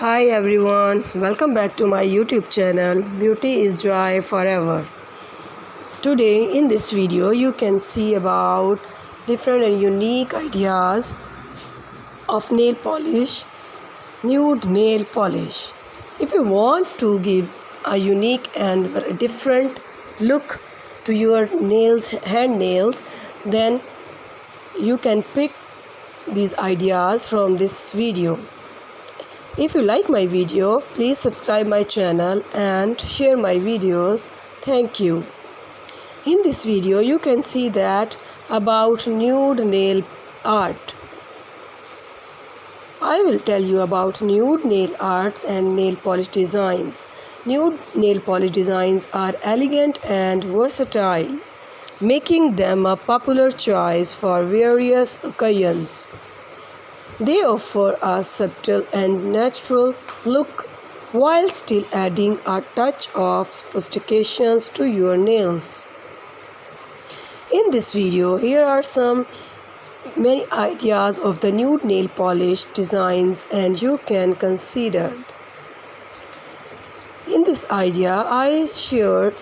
Hi everyone, welcome back to my YouTube channel Beauty is Joy Forever. Today in this video you can see about different and unique ideas of nail polish, nude nail polish. If you want to give a unique and very different look to your nails, hand nails, then you can pick these ideas from this video. If you like my video, please subscribe my channel and share my videos. Thank you. In this video, you can see that about nude nail art. I will tell you about nude nail arts and nail polish designs. Nude nail polish designs are elegant and versatile, making them a popular choice for various occasions. They offer a subtle and natural look while still adding a touch of sophistication to your nails. In this video, here are many ideas of the nude nail polish designs and you can consider. In this idea, I shared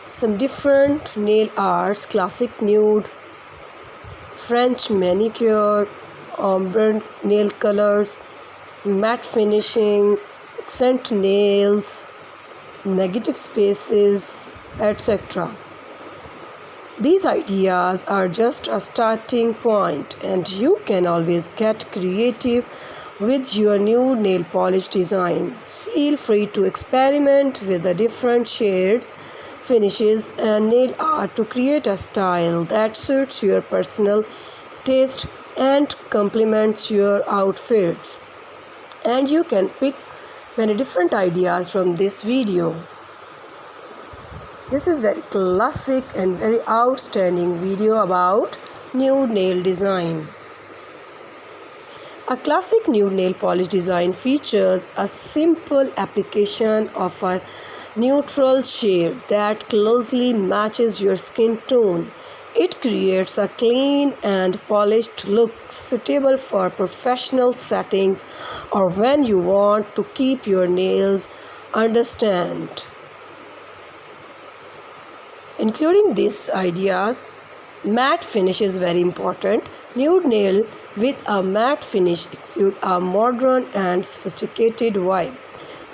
some different nail arts: classic nude, French manicure, ombre nail colors, matte finishing, accent nails, negative spaces, etc. These ideas are just a starting point, and you can always get creative with your new nail polish designs. Feel free to experiment with the different shades, finishes, and nail art to create a style that suits your personal taste and complements your outfits. And you can pick many different ideas from this video. This is very classic and very outstanding video about nude nail design. A classic nude nail polish design features a simple application of a neutral shade that closely matches your skin tone. It creates a clean and polished look suitable for professional settings or when you want to keep your nails understated. Including these ideas, matte finish is very important. Nude nail with a matte finish exudes a modern and sophisticated vibe.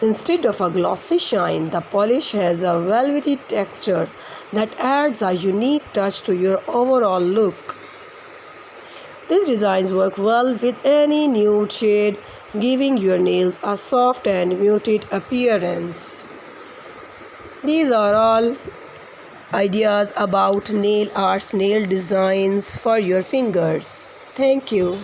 Instead of a glossy shine, the polish has a velvety texture that adds a unique touch to your overall look. These designs work well with any nude shade, giving your nails a soft and muted appearance. These are all ideas about nail arts, nail designs for your fingers. Thank you.